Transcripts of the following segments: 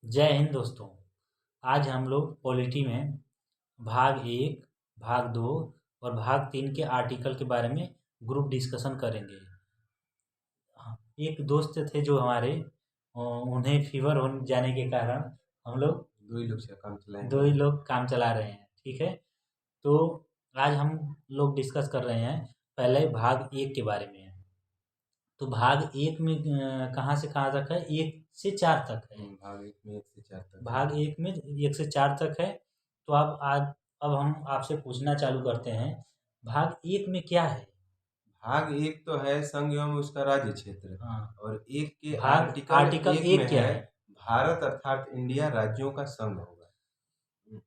जय हिंद दोस्तों। आज हम लोग पॉलिटी में भाग 1, भाग 2 और भाग 3 के आर्टिकल के बारे में ग्रुप डिस्कशन करेंगे। एक दोस्त थे जो हमारे उन्हें फीवर हो जाने के कारण हम लोग दो ही लोग काम चला रहे हैं। ठीक है, तो आज हम लोग डिस्कस कर रहे हैं पहले भाग 1 के बारे में। तो भाग 1 में कहाँ से कहाँ तक है? 1 से 4 तक है। भाग 1 में 1 से 4 तक है। तो अब हम आपसे पूछना चालू करते हैं, भाग 1 में क्या है? भाग 1 तो है संघ एवं उसका राज्य क्षेत्र। हाँ, और 1 के भाग आर्टिकल 1 में क्या है है? भारत अर्थात इंडिया राज्यों का संघ होगा।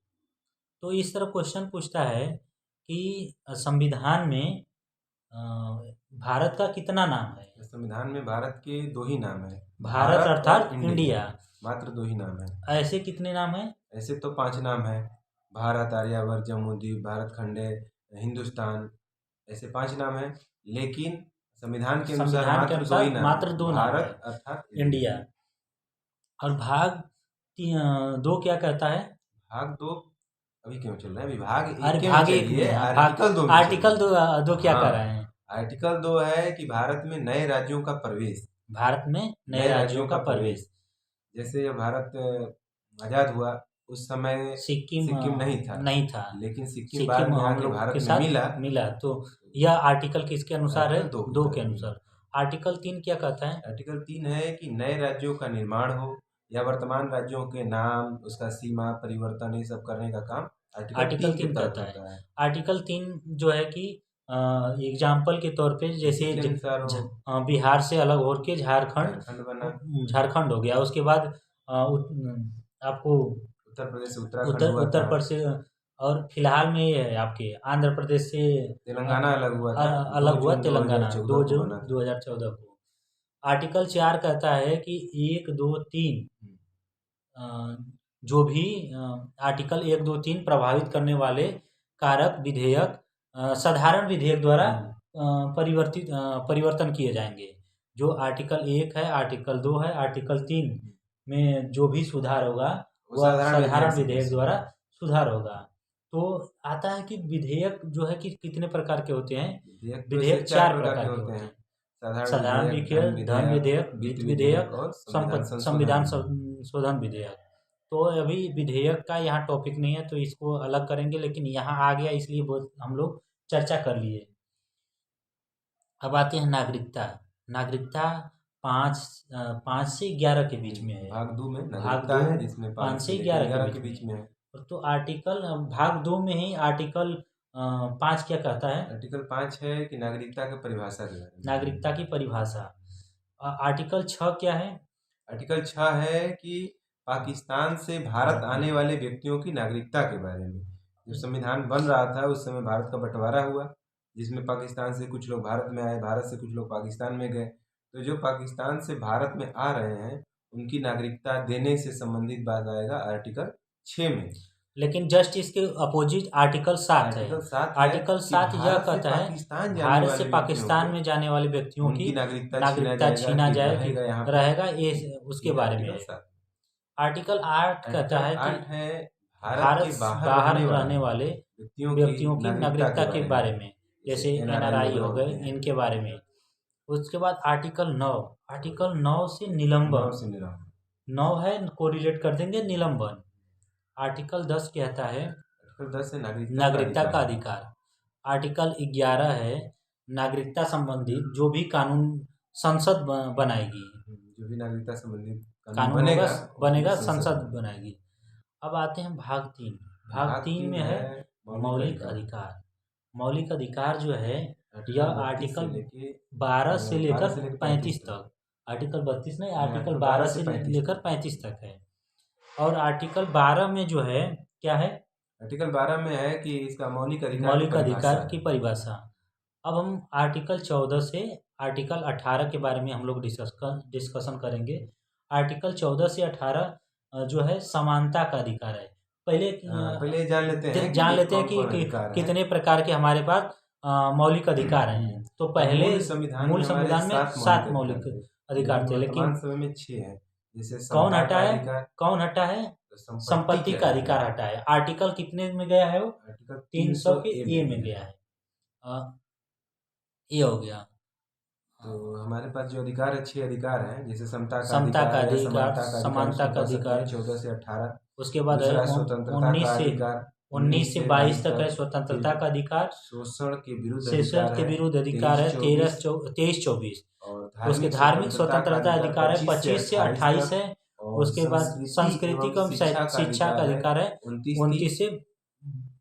तो इस तरह क्वेश्चन पूछता है कि संविधान में भारत का कितना नाम है? संविधान में भारत के 2 ही नाम है, भारत अर्थात और इंडिया। मात्र 2 ही नाम है। ऐसे कितने नाम है? ऐसे तो 5 नाम है, भारत, आर्यावर्त, जम्मूद्वीप, भारत खंडे, हिंदुस्तान, ऐसे 5 नाम है। लेकिन संविधान के अनुसार मात्र 2 ही नाम है, मात्र 2 नाम है, भारत अर्थात इंडिया। और भाग 2 क्या कहता है? भाग 2 अभी क्यों चल रहा है? विभाग अरे 1 भाग में 1 चलिए, में, आर्टिकल 2 में आर्टिकल चलिए। 2 क्या हाँ, कर रहे हैं? आर्टिकल 2 है कि भारत में नए राज्यों का प्रवेश। भारत में नए राज्यों का प्रवेश। जैसे जब भारत आजाद हुआ उस समय सिक्किम नहीं था, लेकिन सिक्किम बाद में हम आके लोग भारत के में साथ मिला। तो यह आर्टिकल किसके अनुसार है? आर्टिकल 2 के अनुसार। आर्टिकल 3 क्या कहता है? आर्टिकल 3 है कि नए राज्यों का निर्माण हो या वर्तमान राज्यों के नाम, उसका सीमा परिवर्तन, ये सब करने का काम आर्टिकल 3 के 3 तहत कहता है। होता है। आर्टिकल 3 जो है कि एग्जाम्पल के तौर पे जैसे इसी के अनुसार वो बिहार से अलग होकर झारखंड बना, झारखंड हो गया। उसके बाद आपको उत्तर प्रदेश से उत्तराखंड हुआ उत्तर था, प्रदेश से, और फिलहाल में ये है आपके आंध्र प्रदेश से तेलंगाना अलग हुआ था, अलग 2 हुआ जून तेलंगाना 2 2014 को जून बना था। 2014 को। आर्टिकल 4 कहता है कि 1, 2, 3 जो भी आर्टिकल 1, 2, 3 प्रभावित करने वाले कारक विधेयक साधारण विधेयक द्वारा परिवर्तन किए जाएंगे। जो आर्टिकल 1 है, आर्टिकल 2 है, आर्टिकल 3 में जो भी सुधार होगा वह साधारण विधेयक द्वारा सुधार होगा। तो आता है कि विधेयक जो है कि कितने प्रकार के होते हैं? विधेयक 4 प्रकार के होते हैं। साधारण विधेयक, धन विधेयक, वित्त विधेयक और संविधान संशोधन विधेयक। तो अभी विधेयक का यहाँ टॉपिक नहीं है तो इसको अलग करेंगे, लेकिन यहाँ आ गया इसलिए बहुत हम लोग चर्चा कर लिए। अब आते हैं नागरिकता। नागरिकता 5 से 11 के बीच में है। भाग 2 में भाग नागरिकता 2 है जिसमें 5 से 11 के बीच में है। तो आर्टिकल भाग 2 में ही आर्टिकल 5 क्या कहता है? आर्टिकल 5 है कि नागरिकता की परिभाषा के बारे में। नागरिकता की परिभाषा। आर्टिकल 6 क्या है? आर्टिकल 6 है कि पाकिस्तान से भारत आने वाले व्यक्तियों की नागरिकता के बारे में। जब संविधान बन रहा था उस समय भारत का बंटवारा हुआ, जिसमें पाकिस्तान से कुछ लोग भारत में आए, भारत से कुछ लोग पाकिस्तान में गए। तो जो पाकिस्तान से भारत में आ रहे हैं उनकी नागरिकता देने से संबंधित बात आएगा आर्टिकल 6 में। लेकिन जस्ट इसके अपोजिट आर्टिकल 7 है। आर्टिकल 7 यह कहता है भारत से पाकिस्तान में जाने वाले व्यक्तियों की नागरिकता छीना जाए, रहेगा, ये उसके बारे में है। आर्टिकल 8 कहता है कि भारत से बाहर रहने वाले व्यक्तियों की नागरिकता के बारे में, जैसे NRI हो गए, इनके बारे में। उसके बाद आर्टिकल 9, आर्टिकल 9 से निलंबन। 9 है, कोरिलेट कर देंगे निलंबन। आर्टिकल 10 कहता है आर्टिकल 10 है नागरिकता का अधिकार। आर्टिकल 11 है नागरिकता संबंधित जो भी कानून संसद बनाएगी, जो भी नागरिकता संबंधित कानून बनेगा संसद बनाएगी। अब आते हैं भाग 3। भाग 3 में है मौलिक अधिकार। मौलिक अधिकार जो है यह आर्टिकल 12 से लेकर 35 तक, आर्टिकल 32 नहीं, आर्टिकल 12 से लेकर 35 तक है। और आर्टिकल 12 में जो है क्या है? आर्टिकल 12 में है कि इसका मौलिक अधिकार की परिभाषा। अब हम आर्टिकल 14 से आर्टिकल 18 के बारे में हम लोग डिस्कशन करेंगे। आर्टिकल 14 से 18 जो है समानता का अधिकार है। पहले जान लेते हैं कि कितने प्रकार के हमारे पास मौलिक अधिकार हैं। तो पहले मूल संविधान में 7 मौलिक अधिकार थे, लेकिन समय में 6 है। जैसे कौन समता हटा का है? अधिकार, कौन हटा है? तो संपत्ति संपत्ति के का अधिकार। अधिकार हटा है। आर्टिकल कितने में गया है वो? आर्टिकल 300 के 300 ए में में गया। गया है। ये हो गया। तो हमारे पास जो अधिकार है 6 अधिकार हैं, जैसे समता का समता का अधिकार या अधिकार, समानता का अधिकार, समानता उसको का पढ़ सकते हैं अधिकार। 14 से 18। उसके बाद है दूसरा स्वतंत्रता का 19 से अधिकार 19 से 22 तक है फिर स्वतंत्रता का अधिकार। शोषण के विरुद्ध शोषण अधिकार के है विरुद्ध अधिकार है 23-24। 23-24। और उसके धार्मिक धार्मिक स्वतंत्रता का स्वतंत्रता अधिकार अधिकार है 25 से 25 से 28 28 तक। है। और उसके बाद संस्कृति संस्कृति एवं कम शिक्षा का शिक्षा का अधिकार है 29 से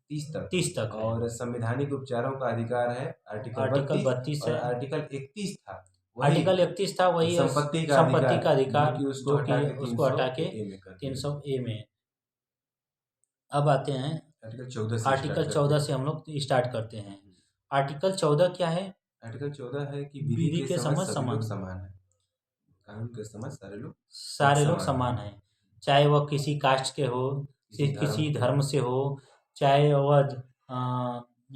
30 तक। 30 तक है। और संवैधानिक उपचारों का अधिकार है आर्टिकल आर्टिकल 32। 32 और है। आर्टिकल 31 था वही आर्टिकल 31 था, वही है संपत्ति का संपत्ति अधिकार, का अधिकार, जो जो कि कि उसको हटा उसको हटा के के 300 ए में कर दिया। 300 ए में। अब आते हैं आर्टिकल 14 से आर्टिकल स्टार्ट करते 14 हैं। से हम लोग स्टार्ट करते हैं। आर्टिकल 14 क्या है? आर्टिकल 14 है कि विधि विधि के के समझ समझ सभी लोग समान, समान है। कानून के समझ सारे लोग एक सारे लोग समान समान है। हैं। चाहे वह किसी कास्ट के हो, किसी के धर्म से हो, चाहे वह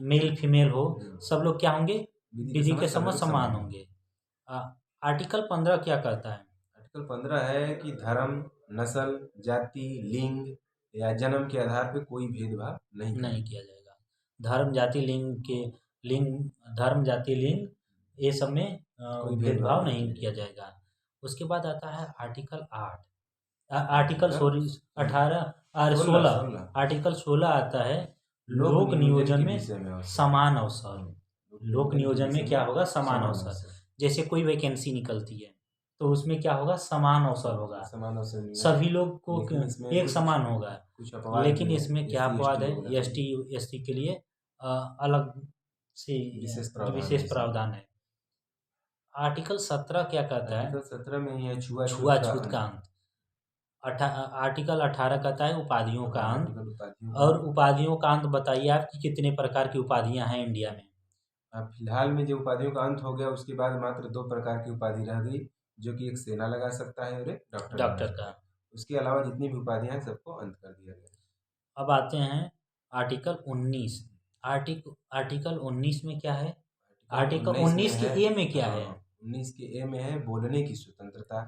मेल फीमेल हो, सब लोग क्या होंगे? विधि के सभी समझ लोग समान हैं। होंगे। आ, आर्टिकल 15 क्या कहता है? आर्टिकल 15 है कि धर्म, नस्ल, जाति, लिंग या जन्म के आधार पर कोई भेदभाव नहीं नहीं करेगा। किया जाएगा। धर्म जाति लिंग धर्म जाति लिंग ये सब में कोई भेदभाव नहीं किया किया जाएगा। उसके बाद आता है आर्टिकल 8। आर्टिकल सॉरी 18 और 16। आर्टिकल 16 आता है लोक नियोजन के में विषय में अवसर। समान अवसर। लोक के नियोजन विषय में क्या होगा? समान अवसर। जैसे कोई वैकेंसी निकलती है तो उसमें क्या होगा? समान अवसर होगा। समान अवसर मिलेगा। सभी लोग को लेकिन इसमें एक कुछ समान होगा। कुछ अपवाद लेकिन भी है, इसमें क्या SC, अपवाद ST है? लोगों के एस टी एस टी के लिए अलग से विशेष है इसमें। प्रावधान है। आर्टिकल 17 क्या कहता है? आर्टिकल 17 में ही है छुआछूत का अंत। आर्टिकल 18 कहता है उपाधियों का अंत। आर्टिकल उपाधियों और उपाधियों का अंत बताइए आप कि कितने प्रकार की उपाधियां हैं इंडिया में? फिलहाल में जो उपाधियों का अंत हो गया उसके बाद मात्र 2 प्रकार की उपाधि रह गई, जो कि एक सेना लगा सकता है और एक डॉक्टर लगा डॉक्टर सकता का। है। उसके अलावा जितनी भी उपाधियां हैं सबको अंत कर दिया गया। अब आते हैं आर्टिकल 19। आर्टिकल 19 में क्या है? आर्टिकल 19 के ए में क्या है? 19 के ए में है बोलने की स्वतंत्रता,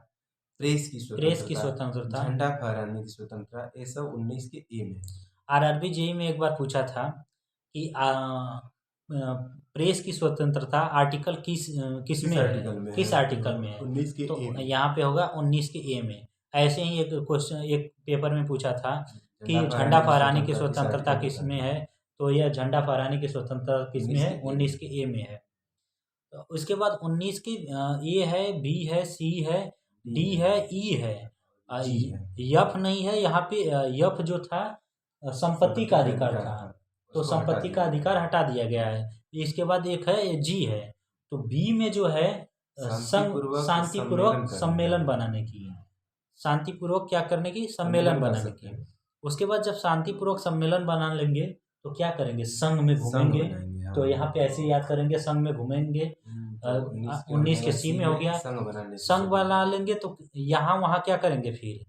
प्रेस की प्रेस की स्वतंत्रता, स्वतंत्रता। झंडा फहराने की स्वतंत्रता, ये सब 19 के ए में है। आरआरबी जेई में एक बार पूछा था कि प्रेस की स्वतंत्रता आर्टिकल किस में आर्टिकल है? में किस है? आर्टिकल में है? 19 के तो ए में। यहाँ पे होगा 19 के ए में। ऐसे ही एक क्वेश्चन एक पेपर में पूछा था कि झंडा फहराने की स्वतंत्रता किस में है? तो यह झंडा फहराने की स्वतंत्रता किस में है? 19 के ए में है। तो उसके बाद 19 की ए है, बी है, सी है, डी है, ई है, यफ नहीं है यहाँ पे। यफ जो था संपत्ति का अधिकार था, तो संपत्ति का अधिकार हटा दिया गया है। इसके बाद एक है जी है। तो बी में जो है शांतिपूर्वक सम्मेलन बनाने की, शांतिपूर्वक क्या करने की? सम्मेलन बनाने की। उसके बाद जब शांतिपूर्वक सम्मेलन बना लेंगे तो क्या करेंगे? संघ में घूमेंगे। तो यहाँ पे ऐसे याद करेंगे, संघ में घूमेंगे। 19 के सी में हो गया। संघ बना लेंगे तो यहाँ वहाँ क्या करेंगे? फिर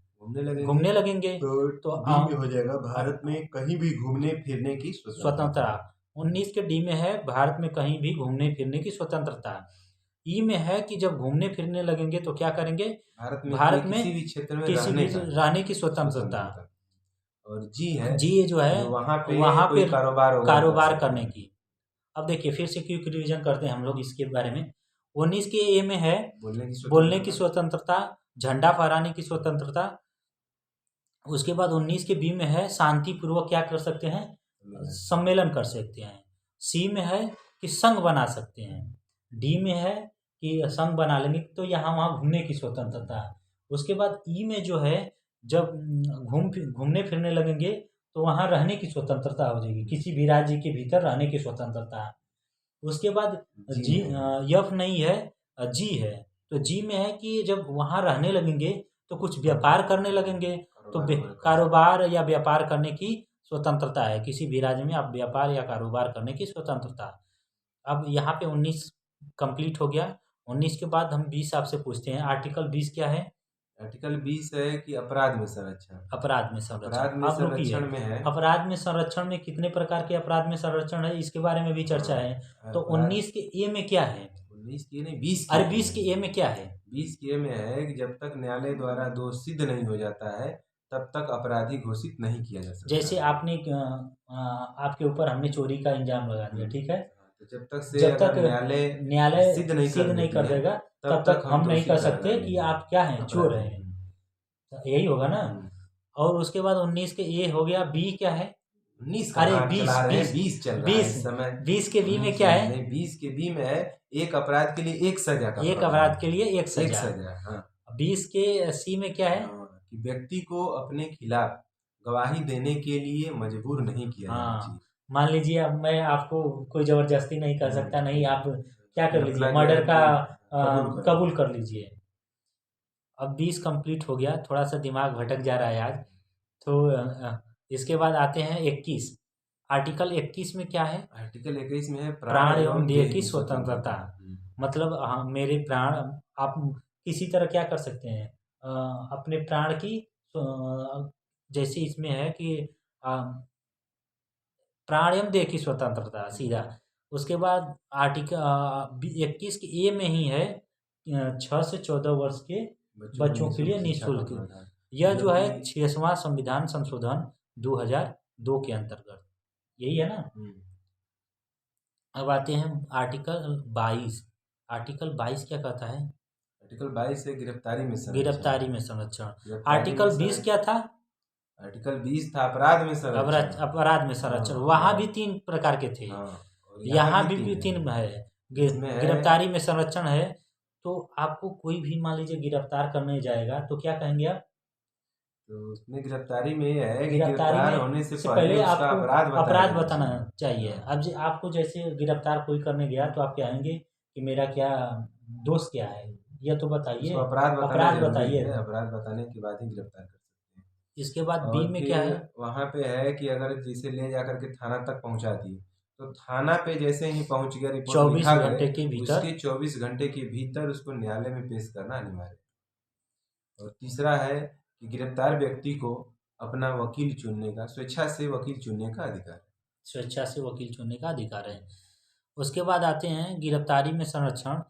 घूमने लगेंगे। तो बी में हो जाएगा भारत में कहीं भी घूमने फिरने की स्वतंत्रता। 19 के डी में है भारत में कहीं भी घूमने फिरने की स्वतंत्रता। ई में है कि जब घूमने फिरने लगेंगे तो क्या करेंगे? भारत में किसी भी क्षेत्र में रहने की स्वतंत्रता। और जी जो है वहाँ पे कारोबार करने की। अब देखिए फिर से क्विक रिवीजन करते हैं हम लोग इसके बारे में। 19 के ए में है बोलने की स्वतंत्रता, झंडा फहराने की स्वतंत्रता। उसके बाद 19 के बी में है शांतिपूर्वक क्या कर सकते हैं? सम्मेलन कर सकते हैं। सी में है कि संघ बना सकते हैं। डी में है कि संघ बना लेंगे तो यहाँ वहाँ घूमने की स्वतंत्रता। उसके बाद ई में जो है जब घूमने फिरने लगेंगे तो वहाँ रहने की स्वतंत्रता हो जाएगी, किसी भी राज्य के भीतर रहने की स्वतंत्रता। उसके बाद जी यफ नहीं है, जी है। तो जी में है कि जब वहाँ रहने लगेंगे तो कुछ व्यापार करने लगेंगे, तो कारोबार या व्यापार करने की स्वतंत्रता है। किसी भी राज्य में आप व्यापार या कारोबार करने की स्वतंत्रता। अब यहाँ पे 19 कंप्लीट हो गया। 19 के बाद हम 20 आपसे पूछते हैं। आर्टिकल 20 क्या है? आर्टिकल 20 है कि अपराध में संरक्षण। अपराध में संरक्षण में है। अपराध में संरक्षण में कितने प्रकार के अपराध में संरक्षण है इसके बारे में भी चर्चा है। तो 19 के ए में क्या है? 19 के नहीं 20 अरे 20 के ए में क्या है? 20 के में है कि जब तक न्यायालय द्वारा दोष सिद्ध नहीं हो जाता है तब तक अपराधी घोषित नहीं किया जा सकता। जैसे आपने आपके ऊपर हमने चोरी का इल्जाम लगा दिया, ठीक है, तो जब तक से जब तक अगर न्यायालय सिद्ध सिद्ध नहीं कर देती है देगा तब तब तक हम हम नहीं दोषी कर ठहराना सकते कि नहीं आप क्या हैं, चोर अपराधी। हैं। यही होगा ना। और उसके बाद 19 के ये हो गया। बी क्या है? 19 अरे कहाँ 20 चला रहे हैं, 20 20 चल रहा है 20 इस समय। 20 के बी में क्या है? नहीं, 20 के बी में है एक अपराध के लिए एक सजा का एक प्रावधान अपराध के लिए एक है। एक सजा। सजा, हाँ। 20 के सी में क्या है? कि व्यक्ति को अपने खिलाफ गवाही देने के लिए मजबूर नहीं किया जाना हाँ, चाहिए। मान लीजिए अब मैं आपको कोई जबरदस्ती नहीं कर सकता, नहीं आप क्या कर अपना लीजिए, जो है मर्डर का कि कबूल कर लीजिए। अब 20 कंप्लीट हो गया, थोड़ा सा दिमाग भटक जा रहा है आज। तो इसके बाद आते हैं 21। आर्टिकल 21 में क्या है? आर्टिकल 21 में है प्राण एवं देह की स्वतंत्रता। मतलब मेरे प्राण, आप किसी तरह क्या कर सकते हैं, अपने प्राण की जैसे इसमें है कि प्राण एवं देह की स्वतंत्रता सीधा। उसके बाद आर्टिकल 21 के ए में ही है 6 से 14 वर्ष के बच्चों के लिए निःशुल्क। यह जो है 6वां संविधान संशोधन 2002 के अंतर्गत, यही है ना। अब आते हैं आर्टिकल 22। आर्टिकल 22 क्या कहता है? आर्टिकल 22 से गिरफ्तारी में गिरफ्तारी में संरक्षण। आर्टिकल 20 क्या था? आर्टिकल 20 था अपराध में संरक्षण। अपराध में संरक्षण। वहाँ भी 3 प्रकार के थे। यहाँ भी 3 है। गिरफ्तारी में संरक्षण है। तो आपको कोई भी मान लीजिए गिरफ्तार करने जाएगा तो क्या कहेंगे आप? तो उसमें गिरफ्तारी में ये है कि गिरफ्तारी गिरफ्तार में होने से से पहले उसका आपको अपराध बताना चाहिए। हाँ। अब आपको जैसे गिरफ्तार कोई करने गया तो आप कहेंगे कि मेरा क्या दोष क्या है, यह तो बताइए। उसको अपराध अपराध बताइए। अपराध बताने के बाद ही गिरफ्तार कर सकते हैं। इसके बाद और बी में क्या है? वहाँ पे है कि अगर जिसे ले जाकर के थाना तक पहुँचा दिए तो थाना पे जैसे ही पहुँच गया, रिपोर्ट 24 लिखा घंटे गया, के भीतर, उसके 24 घंटे के भीतर उसको न्यायालय में पेश करना अनिवार्य है। और तीसरा है कि गिरफ्तार व्यक्ति को अपना वकील चुनने का, स्वेच्छा से वकील चुनने का अधिकार है। स्वेच्छा से वकील चुनने का अधिकार है। उसके बाद आते हैं गिरफ्तारी में संरक्षण।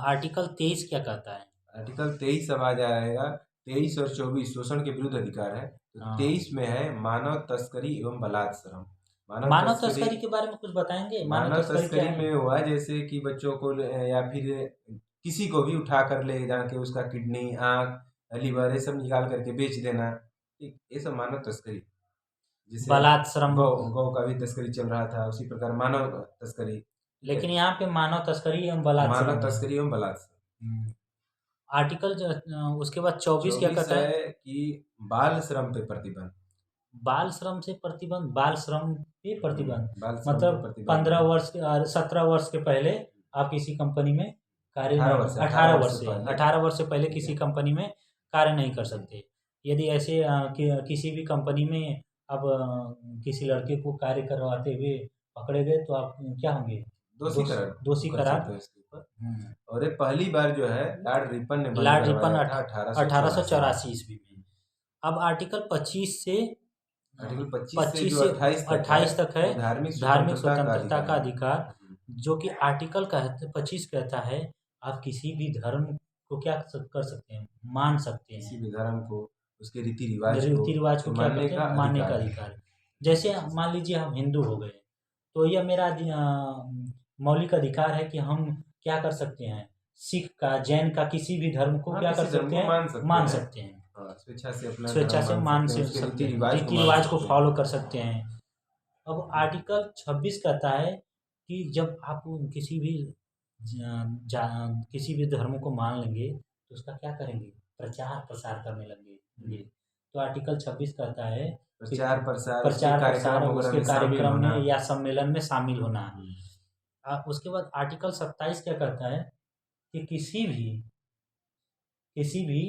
आर्टिकल 23 क्या कहता है? आर्टिकल 23 अब आ जाएगा। 23 और 24 शोषण के विरुद्ध अधिकार है। तो 23 में है मानव तस्करी एवं बलात्श्रम। मानव तस्करी के बारे में कुछ बताएंगे? मानव तस्करी में हुआ जैसे कि बच्चों को या फिर किसी को भी उठा कर ले जाके उसका किडनी, आँख, लीवर ये सब निकाल करके बेच देना, ये सब मानव तस्करी। जैसे बलात्श्रम, गौ का भी तस्करी चल रहा था, उसी प्रकार मानव तस्करी। लेकिन यहाँ पे मानव तस्करी एवं बलात्श्रम, मानव तस्करी एवं बलात्श्रम। आर्टिकल उसके बाद 24 क्या कहता है? कि बाल श्रम पे प्रतिबंध। बाल श्रम से प्रतिबंध, बाल श्रम पे प्रतिबंध मतलब 17 वर्ष के पहले आप किसी कंपनी में कार्य 18 वर्ष से पहले किसी कंपनी में कार्य नहीं कर सकते। यदि ऐसे किसी भी कंपनी में आप किसी लड़के को कार्य करवाते हुए पकड़े गए तो आप क्या होंगे? दोषी करार। और ये पहली बार जो है लॉर्ड रिपन ने 1884 ईस्वी में। अब आर्टिकल 25 से 28 तक है धार्मिक स्वतंत्रता का अधिकार, जो कि आर्टिकल 25 कहता है आप किसी भी धर्म को क्या कर सकते हैं, मान सकते हैं। किसी भी धर्म को, उसके रीति रिवाज को क्या करते हैं, मानने का अधिकार। जैसे मान लीजिए हम हिंदू हो गए तो यह मेरा मौलिक अधिकार है कि हम क्या कर सकते हैं, सिख का, जैन का, किसी भी धर्म को क्या कर सकते हैं, मान सकते हैं। स्वेच्छा से मान सकते हैं, रीति रिवाज को फॉलो कर सकते हैं। अब आर्टिकल 26 कहता है कि जब आप किसी भी धर्म को मान लेंगे तो उसका क्या करेंगे, प्रचार प्रसार करने लगेंगे। तो आर्टिकल 26 कहता है प्रचार प्रसार उसके कार्यक्रम में या सम्मेलन में शामिल होना। उसके बाद आर्टिकल 27 क्या कहता है कि किसी भी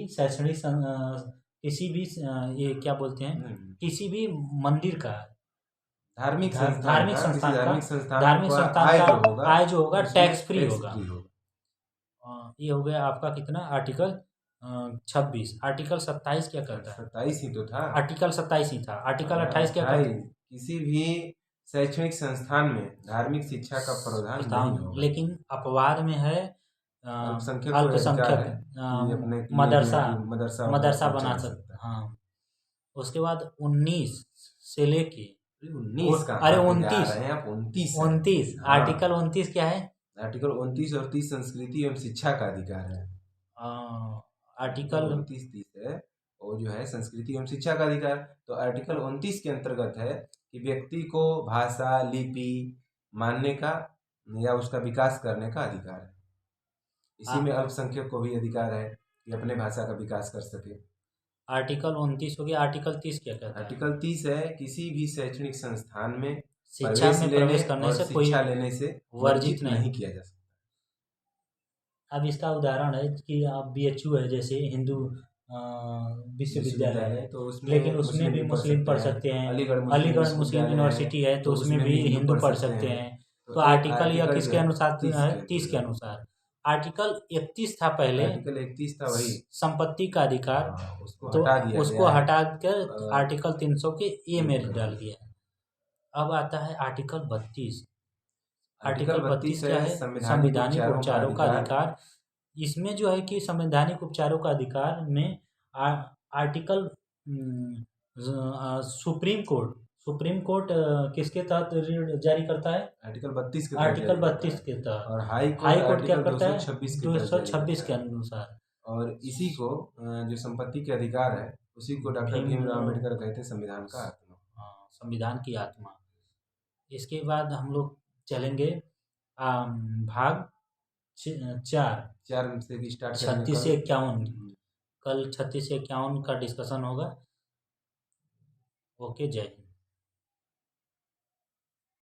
शैक्षणिक किसी भी ये क्या बोलते हैं, किसी भी मंदिर का, धार्मिक संस्थान का आय जो होगा टैक्स फ्री होगा। ये हो गया आपका कितना, आर्टिकल 26। आर्टिकल 27 क्या कहता है? 27 ही तो था। आर्टिकल 27 ही था। आर्टिकल 28 क्या कहता है? किसी भी शैक्षणिक संस्थान में धार्मिक शिक्षा का प्रावधान नहीं होगा। लेकिन अपवाद में है अल्पसंख्यक को अधिकार अल्पसंख्यक है कि अपने लिए जो मदरसा है कि मदरसा वगैरह मदरसा सब बना चला सकते। सकता है। हाँ, उसके बाद 19 से लेके 19 अरे कहाँ पे जा 29, रहे हैं आप, 29 है। 29 हाँ, आर्टिकल 29 क्या है? आर्टिकल 29 और 30 संस्कृति एवं शिक्षा का अधिकार है। आर्टिकल आर्टिकल 29 30 है वो जो है संस्कृति एवं शिक्षा का अधिकार। तो आर्टिकल 29 के अंतर्गत है कि व्यक्ति को भाषा लिपि मानने का या उसका विकास करने का अधिकार है। इसी में अल्पसंख्यक को भी अधिकार है कि अपने भाषा का विकास कर सके। आर्टिकल 29 हो गया। आर्टिकल 30 क्या कहता है? आर्टिकल 30 है किसी भी शैक्षणिक संस्थान में शिक्षा प्रवेश में लेने प्रवेश करने और से कोई शिक्षा लेने से वर्जित वर्जित नहीं। नहीं किया जा सकता। अब इसका उदाहरण है कि आप बीएचयू है, जैसे हिंदू विश्वविद्यालय है, तो लेकिन उसमें भी मुस्लिम पढ़ सकते हैं। अलीगढ़ मुस्लिम यूनिवर्सिटी है तो उसमें भी हिंदू पढ़ सकते हैं। तो आर्टिकल यह किसके अनुसार है? 30 के अनुसार। आर्टिकल 31 था पहले, आर्टिकल 31 था वही, संपत्ति का अधिकार, उसको तो हटा दिया उसको गया है। हटा कर आर्टिकल 300 के ए में कर डाल दिया। अब आता है आर्टिकल 32। आर्टिकल आर्टिकल 32 क्या है? संवैधानिक उपचारों का अधिकार। इसमें जो है कि संवैधानिक उपचारों का अधिकार में आर्टिकल सुप्रीम कोर्ट किसके तहत जारी करता है? आर्टिकल 32 के आर्टिकल 32 के तहत। और हाई हाई कोर्ट क्या आर्टिकल करता है? 226 226 के अनुसार। और इसी को जो संपत्ति के अधिकार है उसी को डॉक्टर भीमराव अम्बेडकर कहते हैं संविधान का आत्मा। हाँ, संविधान की आत्मा। इसके बाद हम लोग चलेंगे भाग 4 से स्टार्ट 36 से 51। कल 36 से 51 का डिस्कशन होगा। ओके, जय हिंद।